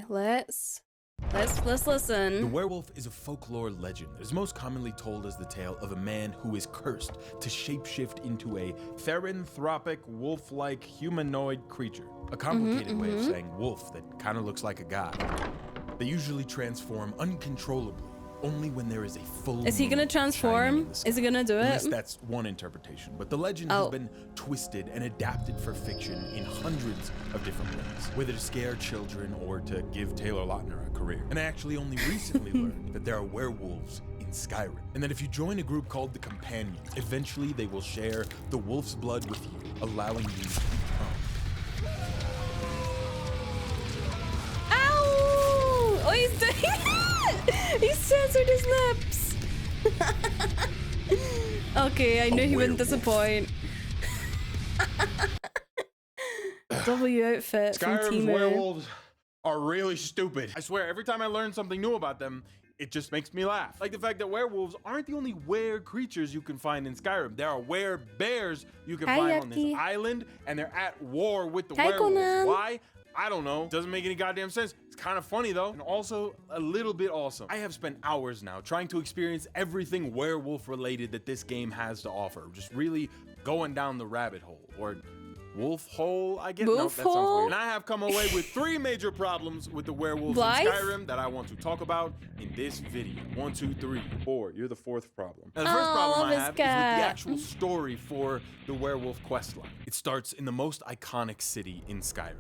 let's listen. The werewolf is a folklore legend that is most commonly told as the tale of a man who is cursed to shapeshift into a theranthropic, wolf-like humanoid creature. A complicated way of saying wolf that kind of looks like a god. They usually transform uncontrollably, only when there is a full Is he gonna transform? Is he gonna do At it? least that's one interpretation, but the legend has been twisted and adapted for fiction in hundreds of different ways, whether to scare children or to give Taylor Lautner a career. And I actually only recently learned that there are werewolves in Skyrim, and that if you join a group called the Companions, eventually they will share the wolf's blood with you, allowing you to become. Ow! Oh, he's doing it! He censored his lips. Okay, I knew he wouldn't disappoint. W outfit from Skyrim's Timu. werewolves are really stupid. I swear, every time I learn something new about them, it just makes me laugh. Like the fact that werewolves aren't the only were creatures you can find in Skyrim. There are were-bears you can find on this island, and they're at war with the werewolves. Conan. Why? I don't know. Doesn't make any goddamn sense. It's kind of funny though, and also a little bit awesome. I have spent hours now trying to experience everything werewolf related that this game has to offer. Just really going down the rabbit hole, or wolf hole, I guess. No, that sounds weird. And I have come away with 3 major problems with the werewolves in Skyrim that I want to talk about in this video. 1, 2, 3, 4. You're the 4th problem. Now, the first problem I have is with the actual story for the werewolf questline. It starts in the most iconic city in Skyrim,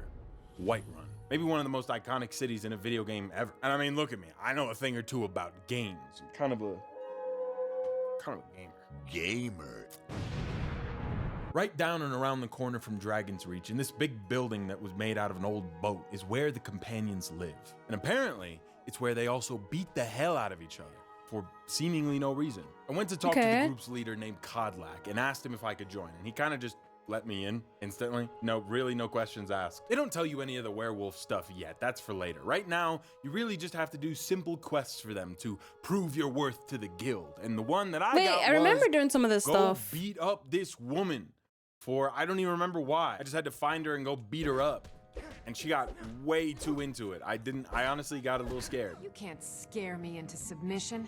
Whiterun. Maybe one of the most iconic cities in a video game ever. And I mean, look at me. I know a thing or two about games. I'm kind of a gamer. Right down and around the corner from Dragon's Reach, in this big building that was made out of an old boat, is where the Companions live. And apparently, it's where they also beat the hell out of each other for seemingly no reason. I went to talk to the group's leader named Kodlak and asked him if I could join, and he kind of just let me in instantly. No, really, no questions asked. They don't tell you any of the werewolf stuff yet. That's for later. Right now, you really just have to do simple quests for them to prove your worth to the guild. And the one that I remember doing some of this stuff. Go beat up this woman for, I don't even remember why. I just had to find her and go beat her up. And she got way too into it. I honestly got a little scared. You can't scare me into submission.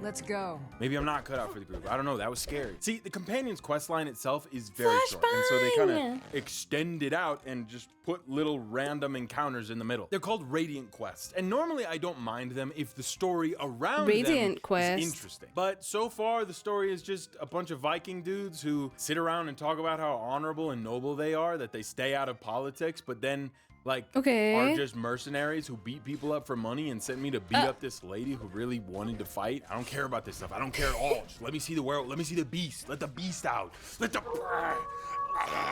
Let's go. Maybe I'm not cut out for the group. I don't know. That was scary. See, the Companions questline itself is very short, and so they kind of extend it out and just put little random encounters in the middle. They're called Radiant quests, and normally I don't mind them if the story around them is interesting. But so far, the story is just a bunch of Viking dudes who sit around and talk about how honorable and noble they are, that they stay out of politics, but then are just mercenaries who beat people up for money and sent me to beat up this lady who really wanted to fight. I don't care about this stuff. I don't care at all. Just let me see the werewolf. Let me see the beast. Let the beast out. Let the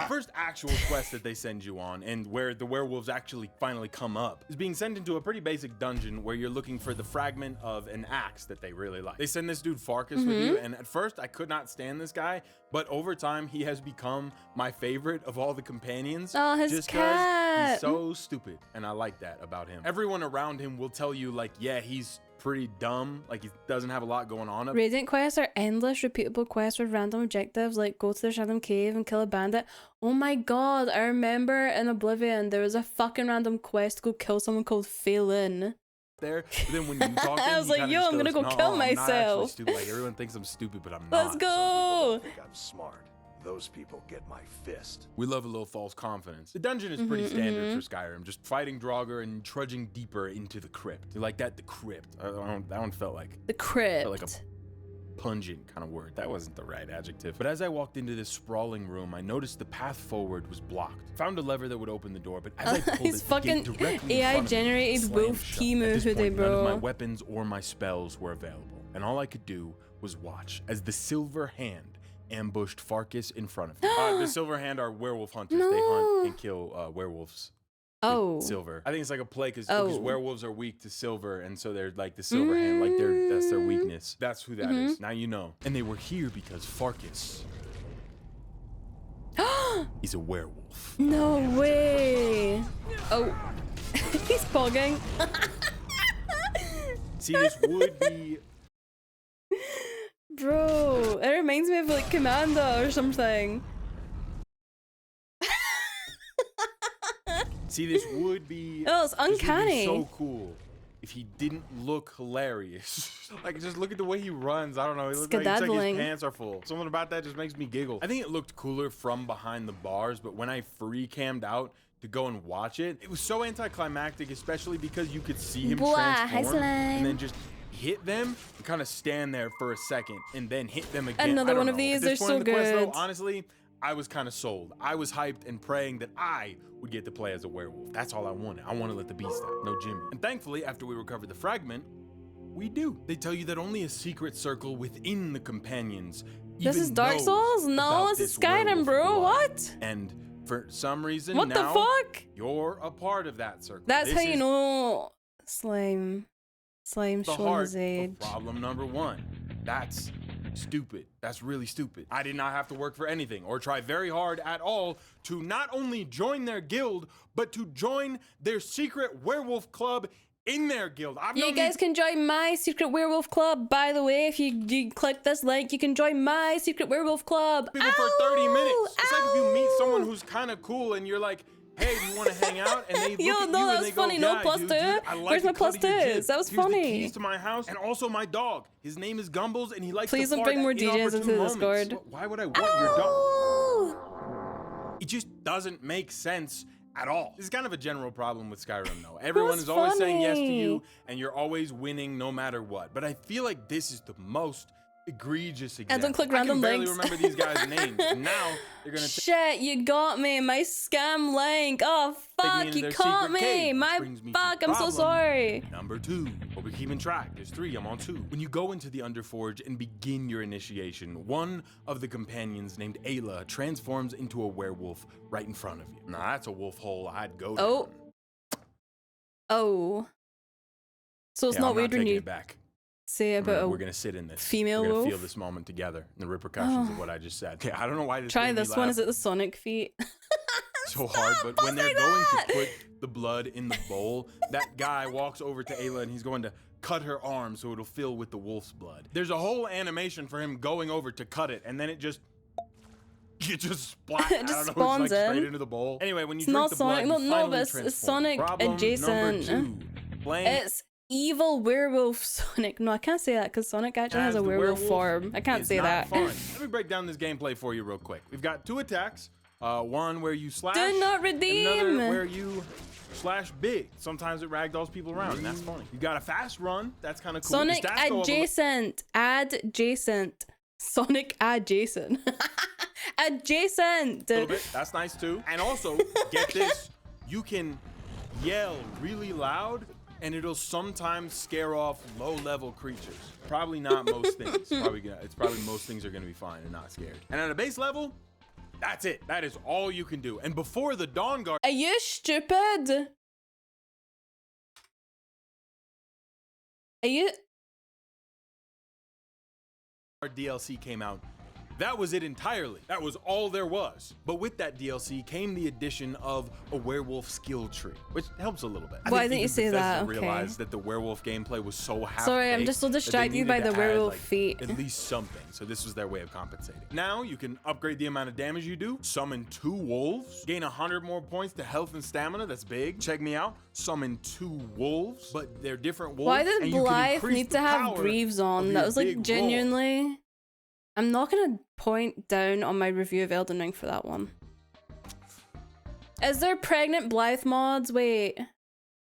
first actual quest that they send you on, and where the werewolves actually finally come up, is being sent into a pretty basic dungeon where you're looking for the fragment of an axe that they really like. They send this dude Farkas with you, and at first I could not stand this guy, but over time he has become my favorite of all the Companions. Oh, his just cat. He's so stupid, and I like that about him. Everyone around him will tell you, like, yeah, he's pretty dumb, like he doesn't have a lot going on. Radiant quests are endless, repeatable quests with random objectives, like go to the Shadow Cave and kill a bandit. Oh my god, I remember in Oblivion there was a fucking random quest to go kill someone called faelin. There, but then when you talk to him, I was like, yo, I'm gonna go kill myself. I'm not actually stupid. Like, everyone thinks I'm stupid, but I'm not. Let's go. Think I'm smart. Those people get my fist. We love a little false confidence. The dungeon is pretty standard for Skyrim, just fighting Draugr and trudging deeper into the crypt. You like that? The crypt. That one felt like the crypt. Felt like a pungent kind of word. That wasn't the right adjective. But as I walked into this sprawling room, I noticed the path forward was blocked. Found a lever that would open the door, but as I pulled He's it, fucking the gate directly AI in front of me generated wolf Timu hoodie, none of my bro. weapons or my spells were available, and all I could do was watch as the Silver Hand ambushed Farkas in front of me. The Silver Hand are werewolf hunters. No. They hunt and kill werewolves. Oh. Silver. I think it's like a play because werewolves are weak to silver, and so they're like the Silver Hand, like that's their weakness. That's who that is. Now you know. And they were here because Farkas is a werewolf. No way. Oh. He's pogging. See, this would be... Bro, it reminds me of like Commando or something. See, this would be Oh, it's this would be uncanny. so cool if he didn't look hilarious. Like, just look at the way he runs. I don't know. He looks like Skedaddling. his pants are full. Something about that just makes me giggle. I think it looked cooler from behind the bars, but when I free cammed out to go and watch it, it was so anticlimactic, especially because you could see him transform and then just hit them and kind of stand there for a second and then hit them again. Another I don't one of know. these, At this they're point in so the quest, though, good. honestly, I was kind of sold. I was hyped and praying that I would get to play as a werewolf. That's all I wanted. I want to let the beast out, no Jimmy. And thankfully, after we recovered the fragment, we do. They tell you that only a secret circle within the companions This even is Dark knows Souls? No, about this is this Skyrim, werewolf bro. blood. What? And for some reason, What the now fuck? you're a part of that circle. That's This how you is know Slime the showing heart his age. of problem number one. That's stupid. That's really stupid. I did not have to work for anything or try very hard at all to not only join their guild, but to join their secret werewolf club in their guild. You guys can join my secret werewolf club, by the way. If you click this link, you can join my secret werewolf club. people for 30 minutes. It's like if you meet someone Ow! who's kind of cool and you're like, hey, do you want to hang out? And they look Yo, at no, you that and was they go, funny. No yeah, plus dude, two. I like Where's the my plus cut of your twos? jib. That was Here's funny. the keys to my house and also my dog. His name is Gumbles and he likes Please to don't fart bring more at DJs into inopportune the moments. Discord. Why would I want your dog? Ow! It just doesn't make sense at all. This is kind of a general problem with Skyrim though. Everyone was is always saying yes to funny. you and you're always winning no matter what. But I feel like this is the most egregious example. And don't click random I can barely links. remember these guys' names. And now they're gonna Shit, you got me. My scam link. Oh, Take me fuck. into You their caught secret me. cave, which My brings me to fuck. the I'm so problem. sorry. Number 2, but we're keeping track. There's 3, I'm on 2. When you go into the Underforge and begin your initiation, one of the companions named Ayla transforms into a werewolf right in front of you. Now that's a wolf hole I'd go to. Oh. Oh. So it's Yeah, not I'm weird when taking you it back. say about We're a gonna sit in this. female We're gonna wolf? feel this moment together. And the repercussions of what I just said. Okay, I don't know why this Try made me this one. laugh Is it the Sonic feet? so hard, but when they're going to put the blood in the bowl, that guy walks over to Ayla and he's going to cut her arm so it'll fill with the wolf's blood. There's a whole animation for him going over to cut it, and then it just splat. It just I don't know, spawns it's like straight in. into the bowl. Anyway, when you It's drink not the Sonic. blood, you No, finally but it's transform. Sonic Problem adjacent. Number 2, playing It's evil werewolf Sonic. No, I can't say that because Sonic actually has as a the werewolf form. I can't is say not that. fun. Let me break down this gameplay for you real quick. We've got 2 attacks. One where you slash. Do not redeem. Another where you slash big. Sometimes it ragdolls people around, and that's funny. You got a fast run. That's kind of cool. Sonic Your stats go up a li- adjacent. Adjacent. Sonic adjacent. Adjacent. a little bit. That's nice too. And also, get this, you can yell really loud and it'll sometimes scare off low-level creatures. Probably not most things. It's probably most things are gonna be fine and not scared. And at a base level, that's it. That is all you can do. And before the Dawn Guard Are you stupid? Are you? DLC came out, that was it entirely. That was all there was. But with that DLC came the addition of a werewolf skill tree, which helps a little bit. Why think didn't you even say Bethesda that? Okay. realized that the werewolf gameplay was so half-baked. Sorry, I'm just so that they distracted by needed the to add, werewolf like, feet. At least something. So this was their way of compensating. Now you can upgrade the amount of damage you do, summon 2 wolves, gain 100 more points to health and stamina. That's big. Check me out. Summon 2 wolves, but they're different wolves. Why and did you can Blythe increase need the to have power Greaves of on? your That was big like roar. genuinely. I'm not gonna point down on my review of Elden Ring for that one. Is there pregnant Blythe mods? Wait.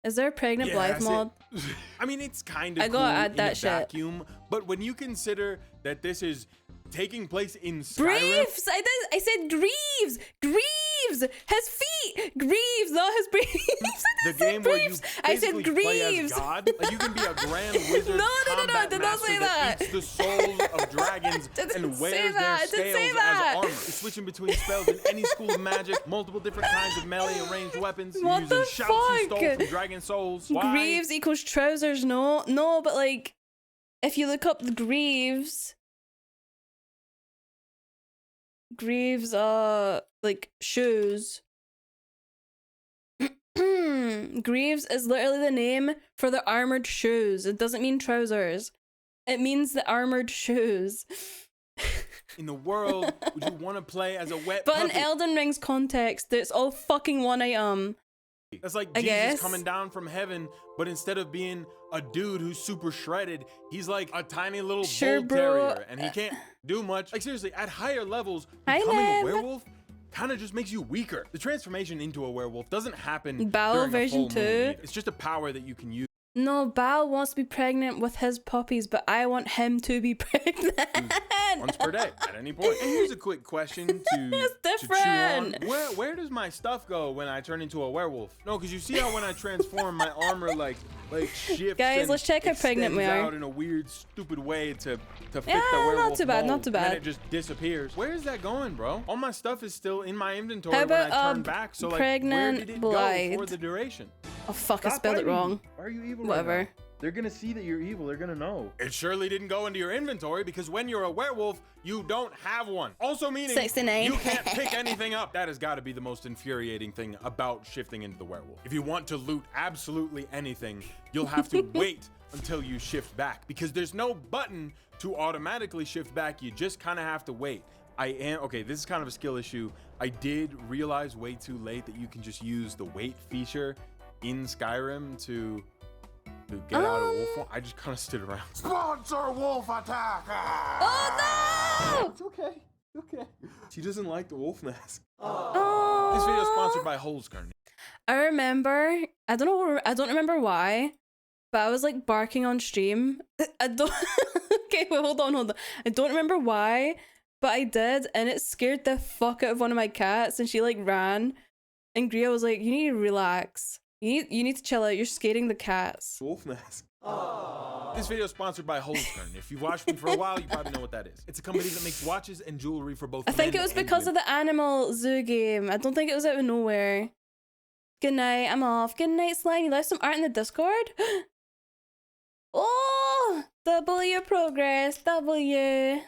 Is there a pregnant Blythe that's mod? it. I mean, it's kind of I cool gotta add in that a shit. vacuum, but when you consider that this is taking place in Skyrim, Greaves! I said Greaves! Greaves! His feet! Greaves, not his Greaves! the game where you I said basically play as Greaves! God, like you can be a grand wizard, No, I combat did not master say that. eats the souls of dragons Didn't and say wears that. I their didn't say scales that. as armor. You're switching between spells in any school of magic, multiple different kinds of melee and ranged weapons. You're What using the shouts you fuck? stole from dragon souls. Why? Greaves equals trousers, no, but like, if you look up the Greaves, like shoes. Greaves is literally the name for the armored shoes. It doesn't mean trousers. It means the armored shoes. In the world, would you want to play as a wet But in puppet? Elden Ring's context, it's all fucking one item. That's like I Jesus guess. coming down from heaven, but instead of being a dude who's super shredded, he's like a tiny little Sure, bull bro. terrier, and he can't do much. Like seriously, at higher levels, Hi, becoming a Lev. werewolf kind of just makes you weaker. The transformation into a werewolf doesn't happen Bowel during a version full moon 2. either. It's just a power that you can use. No, Bal wants to be pregnant with his puppies, but I want him to be pregnant. Once per day, at any point. And here's a quick question to It's chew on. different. Where does my stuff go when I turn into a werewolf? No, because you see how when I transform, my armor like shifts. Guys, and let's check how pregnant we extends are. out in a weird, stupid way to fit Yeah, the werewolf not too bad, not mold, too and then bad. it just disappears. Where is that going, bro? All my stuff is still in my inventory How when I about, turn back. So like, where pregnant did it blind? go for the duration? Oh fuck, I Stop spelled it fighting me. wrong. Why are you evil? Whatever. Right now? They're gonna see that you're evil. They're gonna know. It surely didn't go into your inventory because when you're a werewolf, you don't have one. Also meaning 69. you can't pick anything up. That has got to be the most infuriating thing about shifting into the werewolf. If you want to loot absolutely anything, you'll have to wait until you shift back because there's no button to automatically shift back. You just kind of have to wait. Okay, this is kind of a skill issue. I did realize way too late that you can just use the wait feature in Skyrim to get out of wolf form. I just kind of stood around. Sponsor wolf attack! Oh no! It's okay. Okay. She doesn't like the wolf mask. Oh. This video is sponsored by Holzkern. I remember, I don't remember why, but I was like barking on stream. I don't, okay, wait, hold on. I don't remember why, but I did, and it scared the fuck out of one of my cats, and she like ran, and Gria was like, you need to relax. You need to chill out. You're scaring the cats. Wolf mask. This video is sponsored by Holzkern. If you've watched me for a while, you probably know what that is. It's a company that makes watches and jewelry for both I think men it was and because of women. the Animal Zoo game. I don't think it was out of nowhere. Good night. I'm off. Good night, Slime. You left some art in the Discord? Oh! W progress. W.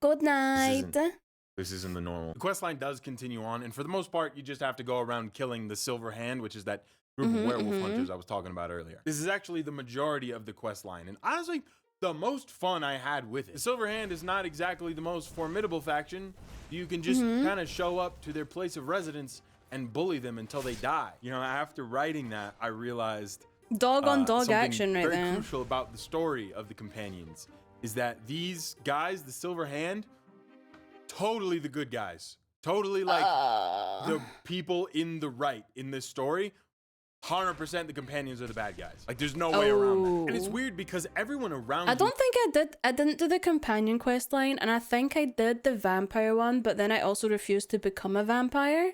Good night. This isn't the normal. The quest line does continue on, and for the most part, you just have to go around killing the Silver Hand, which is that group of werewolf hunters I was talking about earlier. This is actually the majority of the quest line, and honestly, the most fun I had with it. The Silver Hand is not exactly the most formidable faction. You can just kind of show up to their place of residence and bully them until they die. You know, after writing that, I realized Dog on dog something action right very there. crucial about the story of the companions is that these guys, the Silver Hand, totally the good guys. Totally like the people in the right in this story. 100% the companions are the bad guys. Like there's no way around that. And it's weird because everyone around I don't think I didn't do the companion quest line, and I think I did the vampire one, but then I also refused to become a vampire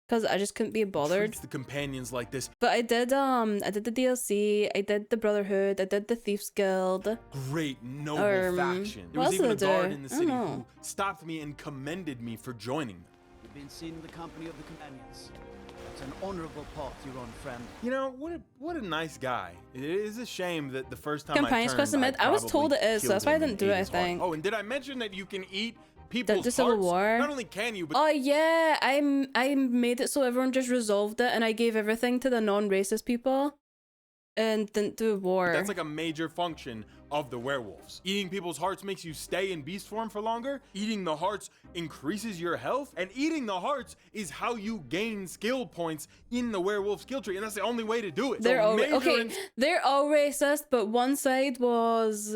because I just couldn't be bothered. treats the companions like this. But I did the DLC, I did the Brotherhood, I did the Thieves Guild. Great noble faction. There what was else even a did I guard do? in the I don't city know. who stopped me and commended me for joining them. You've been seen in the company of the companions. It's an honorable path you're on, friend. You know, what a nice guy. It is a shame that the first time Companions I quest turned, admit, I was told it is, so that's why I didn't do it, I his heart. think. Oh, and did I mention that you can eat people's the Civil hearts? War? Not only can you, but Oh yeah, I made it so everyone just resolved it, and I gave everything to the non-racist people, and didn't do war. that's like a major function of the werewolves. Eating people's hearts makes you stay in beast form for longer. Eating the hearts increases your health. And eating the hearts is how you gain skill points in the werewolf skill tree. And that's the only way to do it. They're So all major okay. They're all racist, but one side was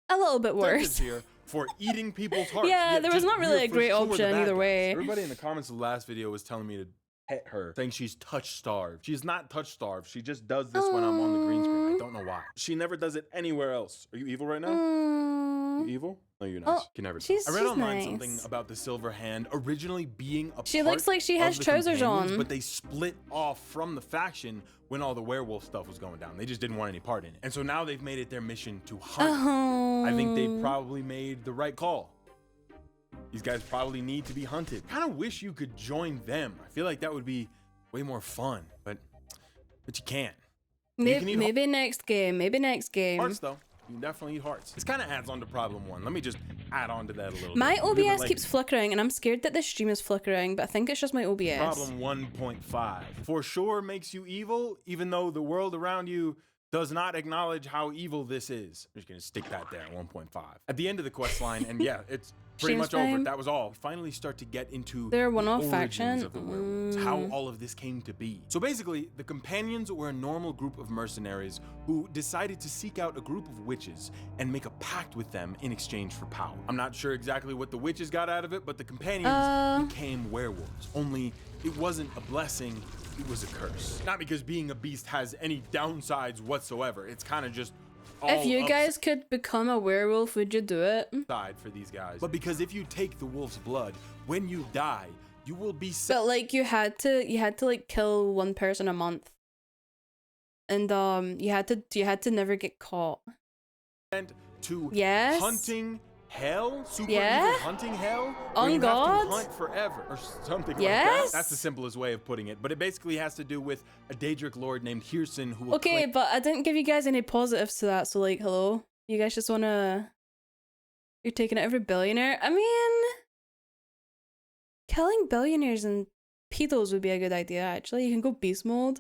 a little bit incentives worse. here for eating people's hearts. Yeah, there was just- not really you're a for great sure the option bad either guys. way. Everybody in the comments of the last video was telling me to pet her, saying she's touch starved. She's not touch starved. She just does this when I'm on the green screen. I don't know why. She never does it anywhere else. Are you evil right now? You evil? No, you're nice. Oh, You can never tell. she's- I read she's online nice. something about the Silver Hand originally being a She part looks like she has of the trousers companions, on. but they split off from the faction when all the werewolf stuff was going down. They just didn't want any part in it. And so now they've made it their mission to hunt. Oh. I think they probably made the right call. These guys probably need to be hunted. Kind of wish you could join them. I feel like that would be way more fun, but you can't. You can eat Maybe next game. Maybe next game. hearts though. You can definitely eat hearts. This kind of adds on to problem one. Let me just add on to that a little My bit. We're gonna, OBS keeps flickering, and I'm scared that this stream is flickering, but I think it's just my OBS. Problem 1.5 for sure makes you evil, even though the world around you does not acknowledge how evil this is. I'm just gonna stick that there at 1.5. At the end of the quest line, and yeah, it's pretty much over. That was all. We finally start to get into their the one-off origins faction of the werewolves, how all of this came to be. So basically, the companions were a normal group of mercenaries who decided to seek out a group of witches and make a pact with them in exchange for power. I'm not sure exactly what the witches got out of it, but the companions became werewolves. Only it wasn't a blessing, it was a curse. Not because being a beast has any downsides whatsoever. It's kind of just all if you guys could become a werewolf, would you do it? Side for these guys. But because if you take the wolf's blood, when you die, you will be But like you had to like kill one person a month. And you had to never get caught. sent to Yes. hunting hell, super Yeah. evil hunting hell. On where you God. have to hunt forever or something like Yes. that. That's the simplest way of putting it. But it basically has to do with a Daedric lord named Hirson who will Okay, but I didn't give you guys any positives to that, so like, hello? You guys just wanna... You're taking it every billionaire? I mean... Killing billionaires and pedos would be a good idea, actually. You can go beast mode.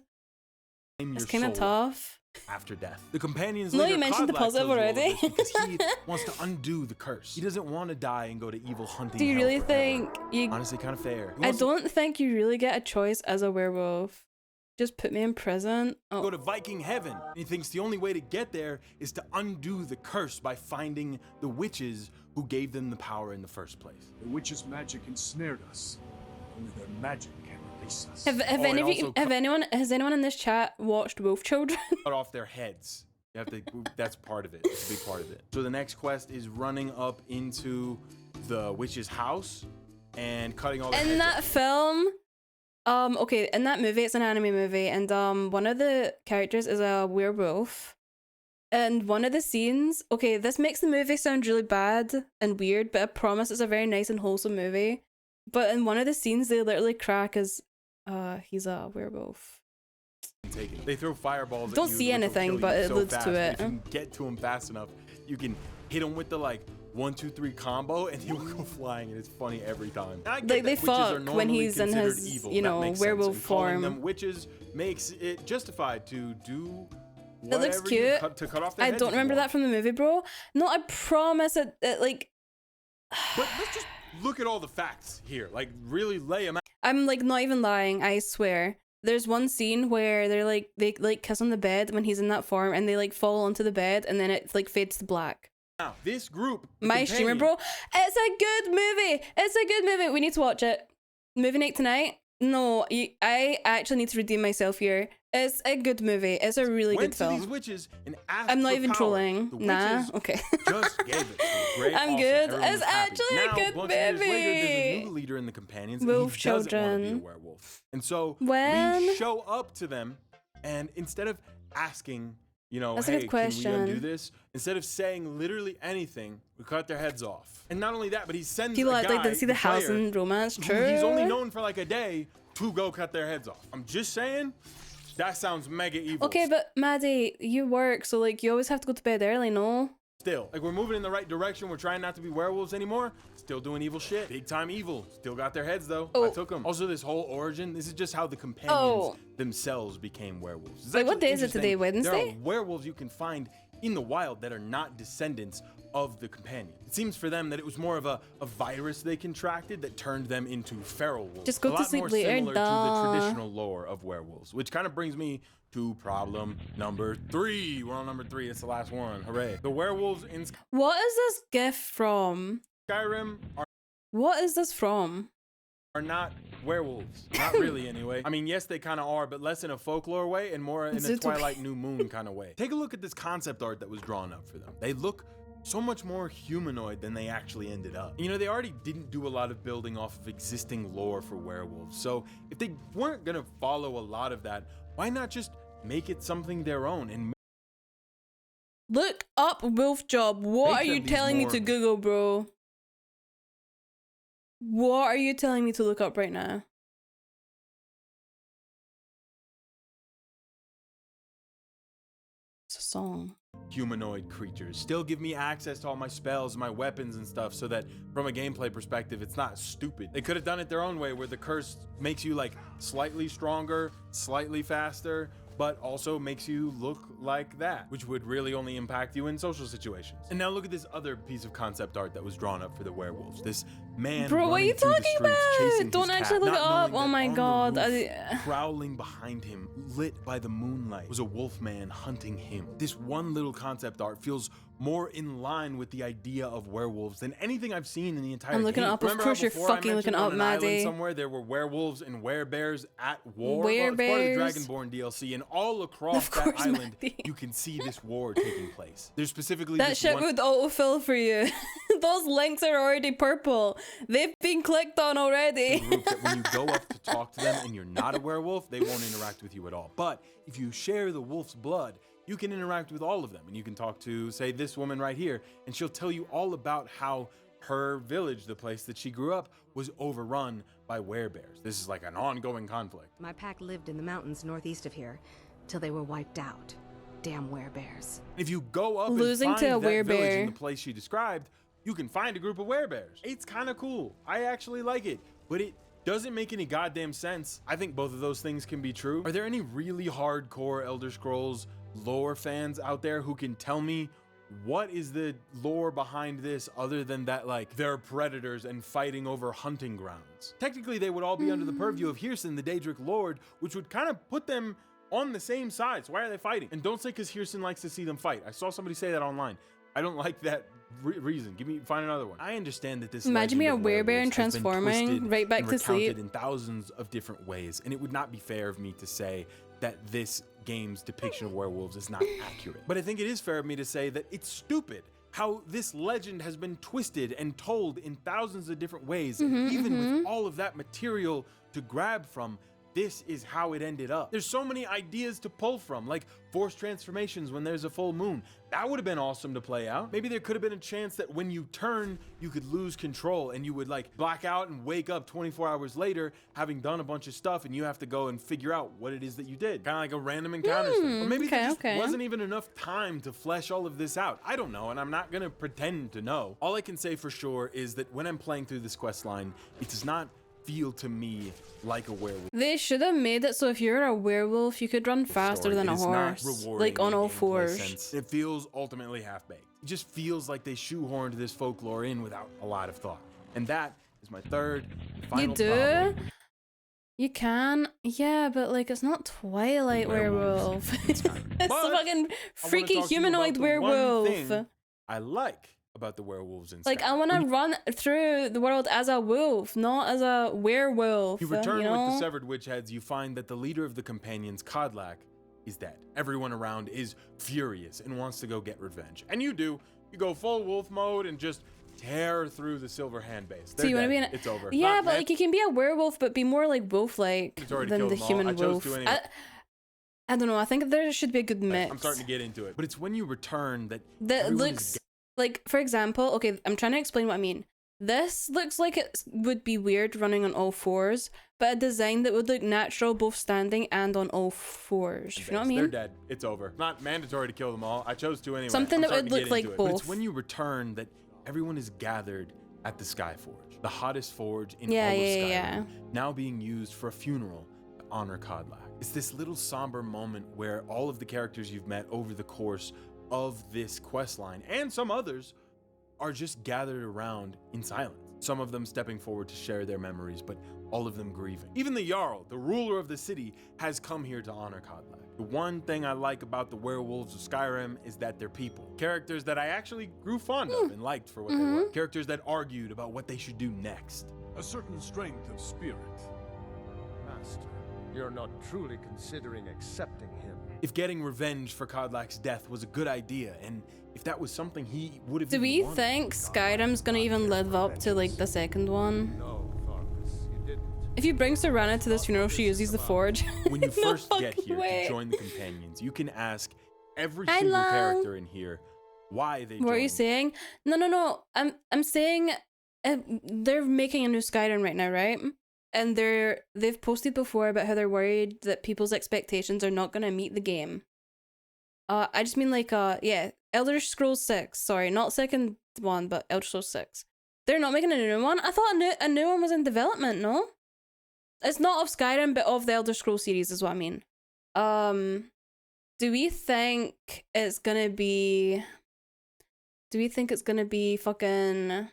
claim It's your kind of soul tough. after death. The companion's No, leader, you mentioned the Kodlak, positive tells you all of already. this because he wants to undo the curse. He doesn't want to die and go to evil hunting Do you hell really forever. think you... Honestly, kind of fair. He I wants to don't think you really get a choice as a werewolf. Just put me in prison. go Oh. to Viking heaven. He thinks the only way to get there is to undo the curse by finding the witches who gave them the power in the first place. The witch's magic ensnared us. Only their magic can release us. Have Oh, any and of you, also has anyone in this chat watched Wolf Children? Cut off their heads. You have to. That's part of it. It's a big part of it. So the next quest is running up into the witch's house and cutting all the In heads that off. film, okay, in that movie, it's an anime movie, and one of the characters is a werewolf. And one of the scenes, okay, this makes the movie sound really bad and weird, but I promise it's a very nice and wholesome movie. But in one of the scenes, they literally crack as, he's a werewolf. Take it. They throw fireballs. Don't at you, see which will anything, kill but you it so alludes fast. to But it. If you can get to him fast enough, you can hit him with the like 1, 2, 3 combo, and he'll go flying, and it's funny every time. I get Like, that they witches fuck are when normally he's in considered his, evil. you That know, makes sense. werewolf And calling form. them witches makes it justified to do. It looks whatever you cute. to cut off their I heads don't if you remember want. that from the movie, bro. No, I promise it like... But let's just look at all the facts here. Like, really lay them out. I'm like not even lying, I swear. There's one scene where they like kiss on the bed when he's in that form, and they like fall onto the bed, and then it like fades to black. Now, this group. the My streamer, companion- bro, it's a good movie. It's a good movie. We need to watch it. Movie night tonight. No, I actually need to redeem myself here. It's a good movie. It's a really went good to these film. witches and asked I'm not for even power. trolling. The Nah. witches Okay. just gave it to him. Great, I'm awesome. good. Everyone It's was happy. actually a Now, good bunch of years later, there's a movie. new leader in the companions, Wolf and he doesn't want to be a children. werewolf. And so When? we show up to them, and instead of asking, you know, That's a hey, good can we undo question. this? Instead of saying literally anything, we cut their heads off. And not only that, but he sends People a act guy, like they see the house player, and romance. who True. he's only known for like a day to go cut their heads off. I'm just saying, that sounds mega evil. Okay, but Maddie, you work, so like you always have to go to bed early, no? Still, like, we're moving in the right direction. We're trying not to be werewolves anymore. Still doing evil shit. Big time evil. Still got their heads though. Oh. I took them. Also, this whole origin, this is just how the companions Oh. themselves became werewolves. It's Wait, what actually day is it today? interesting. There Wednesday? are werewolves you can find in the wild that are not descendants of the companion. It seems for them that it was more of a virus they contracted that turned them into feral wolves. Just go a to lot sleep more later, similar to the duh. traditional lore of werewolves, which kind of brings me to problem number 3. We're on number 3. It's the last one. Hooray. The werewolves in What is this gif from? Skyrim What is this from? are not werewolves. Not really, anyway. I mean, yes, they kind of are, but less in a folklore way and more in a Zootopia. Twilight New Moon kind of way. Take a look at this concept art that was drawn up for them. They look so much more humanoid than they actually ended up. You know, they already didn't do a lot of building off of existing lore for werewolves. So if they weren't going to follow a lot of that, why not just make it something their own and Look up wolf job. What Make are you them these telling me more- to Google, bro? What are you telling me to look up right now? It's a song. humanoid creatures? Still give me access to all my spells, my weapons and stuff, so that from a gameplay perspective, it's not stupid. They could have done it their own way, where the curse makes you like slightly stronger, slightly faster, but also makes you look like that, which would really only impact you in social situations. And now look at this other piece of concept art that was drawn up for the werewolves. This man Bro, what are you running through the talking streets, chasing about? Don't his actually cat, look it not up. knowing Oh that my on the god. roof, prowling behind him, lit by the moonlight, was a wolf man hunting him. This one little concept art feels more in line with the idea of werewolves than anything I've seen in the entire I'm looking game. it up. Of Remember course how you're before I fucking looking mentioned up, on an island Maddie. somewhere there were werewolves and werebears at war? Werebears? Well, it's part of the Dragonborn DLC, and all across Of that course, island, Maddie. you can see this war taking place. There's specifically That this shit one would autofill for you. Those links are already purple. They've been clicked on already. group that when you go up to talk to them and you're not a werewolf, they won't interact with you at all. But if you share the wolf's blood, you can interact with all of them, and you can talk to, say, this woman right here, and she'll tell you all about how her village, the place that she grew up, was overrun by werebears. This is like an ongoing conflict. My pack lived in the mountains northeast of here, till they were wiped out. Damn werebears. If you go up Losing and to find a that village werebear. in the place she described, you can find a group of werebears. It's kind of cool. I actually like it, but it doesn't make any goddamn sense. I think both of those things can be true. Are there any really hardcore Elder Scrolls lore fans out there who can tell me what is the lore behind this other than that, like, they're predators and fighting over hunting grounds? Technically, they would all be under the purview of Hircin, the Daedric Lord, which would kind of put them on the same side. So why are they fighting? And don't say because Hircin likes to see them fight. I saw somebody say that online. I don't like that reason. Find another one. I understand that this Imagine me a legend of werebear werewolves and has been transforming twisted right back and to sleep. recounted in thousands of different ways, and it would not be fair of me to say that this game's depiction of werewolves is not accurate. But I think it is fair of me to say that it's stupid how this legend has been twisted and told in thousands of different ways, and even with all of that material to grab from, this is how it ended up. There's so many ideas to pull from, like forced transformations when there's a full moon. That would have been awesome to play out. Maybe there could have been a chance that when you turn, you could lose control and you would like black out and wake up 24 hours later having done a bunch of stuff, and you have to go and figure out what it is that you did. Kind of like a random encounter thing. Or maybe there just wasn't even enough time to flesh all of this out. I don't know, and I'm not gonna pretend to know. All I can say for sure is that when I'm playing through this quest line, it does not feel to me like a werewolf. They should have made it so if you're a werewolf, you could run faster than a horse. Like on all fours. It feels ultimately half-baked. It just feels like they shoehorned this folklore in without a lot of thought. And that is my third and final You do? problem. You can? Yeah, but like it's not Twilight werewolf. It's a fucking freaky humanoid werewolf. I like about the werewolves in Like, Skyrim. I want to run through the world as a wolf, not as a werewolf. You return you know? with the severed witch heads, you find that the leader of the companions, Kodlak, is dead. Everyone around is furious and wants to go get revenge. And you do. You go full wolf mode and just tear through the Silver Hand base. So you want to be in It's over. Yeah, Not but like you can be a werewolf, but be more like wolf-like It's already than killed the them all. human I chose wolf. to anyway. I don't know. I think there should be a good mix. I'm starting to get into it. But it's when you return that That everyone is looks like, for example, okay, I'm trying to explain what I mean. This looks like it would be weird running on all fours, but a design that would look natural both standing and on all fours. You know what I mean? They're dead. It's over. Not mandatory to kill them all. I chose to anyway. Something I'm that starting would to look get like into it. both. But it's when you return that everyone is gathered at the Skyforge, the hottest forge in all of Skyrim, now being used for a funeral to honor Kodlak. It's this little somber moment where all of the characters you've met over the course of this quest line, and some others, are just gathered around in silence. Some of them stepping forward to share their memories, but all of them grieving. Even the Jarl, the ruler of the city, has come here to honor Kodlak. The one thing I like about the werewolves of Skyrim is that they're people. Characters that I actually grew fond of and liked for what they were. Characters that argued about what they should do next. A certain strength of spirit. Master, you're not truly considering accepting him. If getting revenge for Kodlak's death was a good idea, and if that was something he would have Do even we wanted. think Skyrim's gonna even live up to like the second one? No, Farkas, you didn't. If you bring Serana to this funeral, she uses the forge. When you No first get fucking here way. to join the companions, you can ask every Hi, single Lang. character in here why they What are you joined. saying? No. I'm saying they're making a new Skyrim right now, right? And they've posted before about how they're worried that people's expectations are not gonna meet the game. I just mean like Elder Scrolls 6. Sorry, not second one, but Elder Scrolls 6. They're not making a new one. I thought a new one was in development. No, it's not of Skyrim, but of the Elder Scrolls series is what I mean. Do we think it's gonna be fucking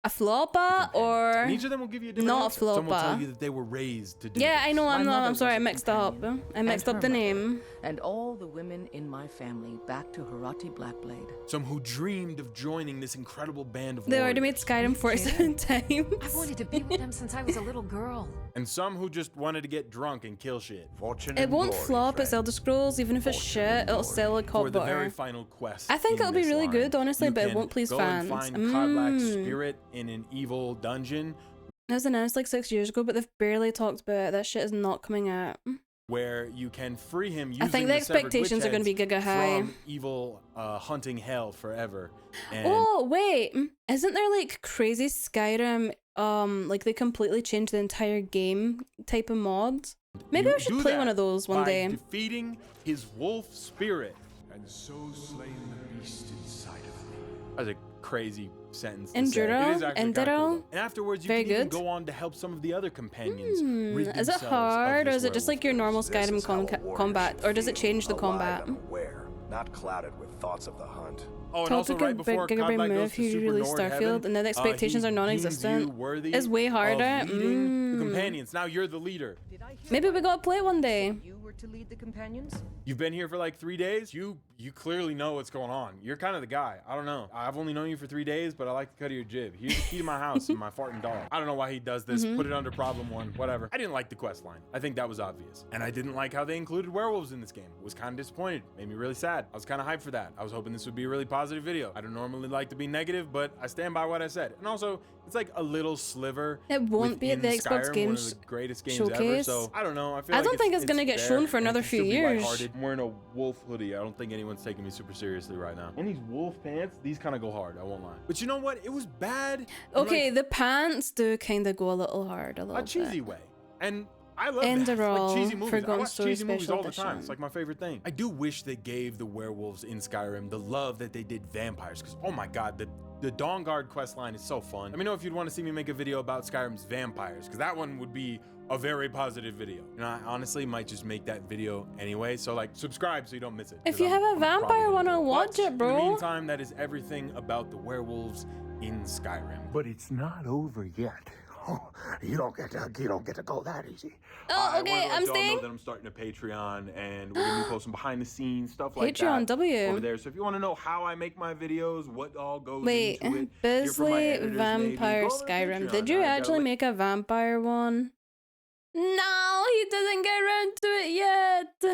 a flopper or And each of them will give you a different not a answer. Some will tell flopper? you that they were raised to do Yeah, this. I know. My mother I'm sorry. I was a mixed up. companion, I mixed and up the her mother, name. and all the women in my family back to Harati Blackblade. Some who dreamed of joining this incredible band of They already made warriors. Skyrim 47 times. I've wanted to be with them since I was a little girl. And some who just wanted to get drunk and kill shit. Fortune It and won't glory, flop. It's friend. Elder Scrolls. Even if it's Fortune shit, and it'll glory. sell like hot For the very butter. final quest. I think in it'll be this really line, good, honestly, you but it can won't please go fans. and find Kodlak's spirit in an evil dungeon It was announced like 6 years ago, but they've barely talked about it. That shit is not coming out. where you can free him using I think the severed expectations are witch going to be heads giga high. from evil hunting hell forever. And Oh wait, isn't there like crazy Skyrim? Like they completely changed the entire game type of mod. Maybe you I should do play that one of those one by day. defeating his wolf spirit. And so slain the beast inside of me. That's a crazy sentence. To Enduro? say. It is actually kinda Enduro? cool, though. And afterwards, you Very can even good. go on to help some of the other companions. rid Is it themselves of hard, or this is it just like your normal This Skyrim is how a warrior combat, should or does it feel, change the alive combat? and aware, not clouded with thoughts of the hunt. Oh, and Told also to right before Gigabrain Kodlak goes move, to he Super released Nord Starfield, Heaven, and then the expectations he are deems non-existent. you worthy It's way harder. of leading the companions. Now you're the leader. Maybe we gotta play it one day. You were to lead the companions? You've been here for like 3 days. You clearly know what's going on. You're kind of the guy. I don't know. I've only known you for 3 days, but I like the cut of your jib. Here's the key to my house and my farting dog. I don't know why he does this. Put it under problem 1, whatever. I didn't like the quest line. I think that was obvious. And I didn't like how they included werewolves in this game. Was kind of disappointed. Made me really sad. I was kind of hyped for that. I was hoping this would be a really positive video. I don't normally like to be negative, but I stand by what I said. And also, it's like a little sliver. It won't be at the within Xbox Skyrim, Games one of the greatest games ever. Showcase. So I don't know. I feel I like don't think it's gonna get there, shown for and it another can few still be years. lighthearted. I'm wearing a wolf hoodie. I don't think anyone's taking me super seriously right now. And these wolf pants, these kind of go hard. I won't lie. But you know what? It was bad. in, Okay, like, the pants do kind of go a little hard, a a little cheesy bit. way. And I love that. Enderall Like cheesy movies. I Forgotten watch Story cheesy movies Special all the time. Edition. It's like my favorite thing. I do wish they gave the werewolves in Skyrim the love that they did vampires. Because oh my god, the Dawnguard quest line is so fun. Let me know if you'd want to see me make a video about Skyrim's vampires, because that one would be a very positive video. And I honestly might just make that video anyway. So like subscribe so you don't miss it. If 'cause you I'm- have a I'm probably vampire gonna wanna do watch But it, bro. In the meantime, that is everything about the werewolves in Skyrim. But it's not over yet. Oh, you don't get to go that easy. Oh, I okay, wanna let I'm y'all staying. know that I'm starting a Patreon, and we're gonna be posting behind the scenes stuff like Patreon that W. over there. So if you want to know how I make my videos, what all goes Wait, into it, hear from my Bisley editors, maybe, Vampire go over to Skyrim. Patreon. Did you I got a actually link. make a vampire one? No, he didn't get around to it yet.